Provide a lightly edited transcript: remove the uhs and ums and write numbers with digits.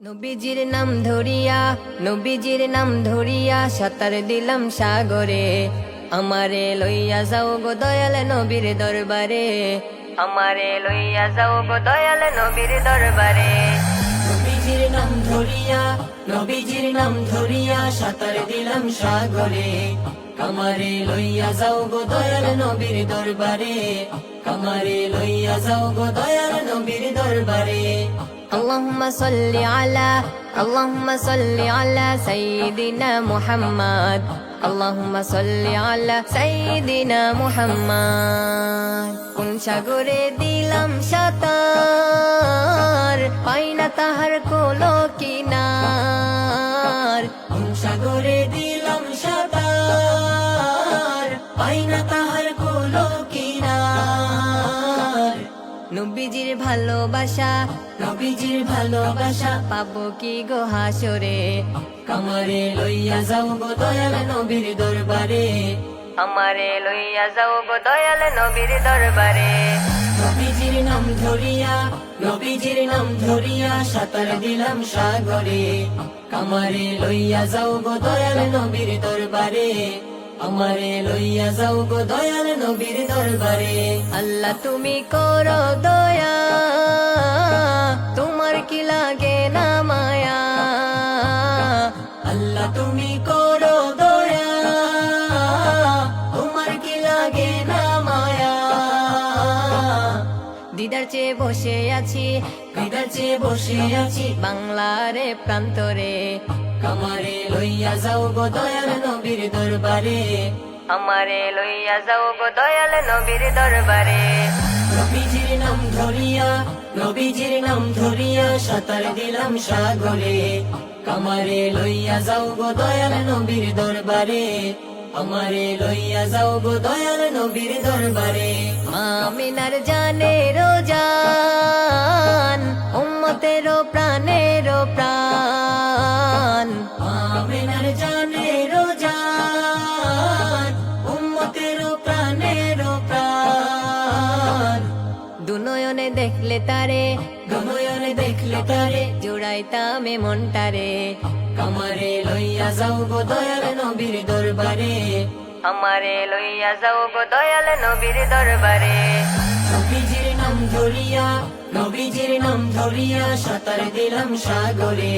নবীজির নাম ধরিয়া নবীজির নাম ধরিয়া সাঁতার দিলাম সাগরে। আমারে লইয়া যাও গো দয়াল নবীর দরবারে, আমারে লইয়া যাও গো দয়াল নবীর দরবারে। নবীজির নাম ধরিয়া নবীজির নাম ধরিয়া সাঁতার দিলাম সাগরে। আমারে লইয়া যাও গো দয়াল নবীর দরবারে, আমারে লইয়া যাও গো দয়াল নবীর দরবারে। اللهم صل على سيدنا محمد، اللهم صل على سيدنا محمد। কোন সাগরে দিলাম সাঁতার, পাই না তাহার কোনো কিনার। কোন সাগরে দিলাম সাঁতার, পাই না তাহার কোনো কিনার। নবীজির ভালোবাসা নবীজির ভালোবাসা পাবো কি গো হাসরে। আমারে লইয়া যাও গো দয়াল নবীর দরবারে, আমারে লইয়া যাও গো দয়াল নবীর দরবারে। নবীজির নাম ধরিয়া নবীজির নাম ধরিয়া সাঁতার দিলাম সাগরে। আমারে লইয়া যাও গো দয়াল নবীর দরবারে, আমারে লইয়া যাও গো দয়াল নবীর দরবারে। আল্লাহ তুমি করো দয়া, তোমার কি লাগে না মায়া। আল্লাহ তুমি করো দয়া, তোমার কি লাগে না মায়া। দিদার চেয়ে বসে আছি দিদার চেয়ে বসে আছি বাংলার প্রান্তরে। আমারে লইয়া যাও গো দয়াল নবীর দরবারে, আমারে লইয়া যাও গো দয়াল নবীর দরবারে। নবীজির নাম ধরিয়া নবীজির নাম ধরিয়া সাঁতার দিলাম সাগরে। আমারে লইয়া যাও গো দয়াল নবীর দরবারে, আমারে লইয়া যাও গো দয়াল নবীর দরবারে। আমিনার জানেরও জান, উম্মতেরও প্রাণেরও প্রাণ। আমিনার জানেরও জান, উম্মতেরও প্রাণেরও প্রাণ। দুনয়নে দেখলে তারে দুনয়নে দেখলে তারে জুড়াইতামে মনটারে। আমারে লইয়া যাও গো দয়াল নবীর দরবারে, আমারে লইয়া যাও গো দয়াল নবীর দরবারে। নবীজির নাম ধরিয়া নবীজির নাম ধরিয়া সাঁতার দিলাম সাগরে।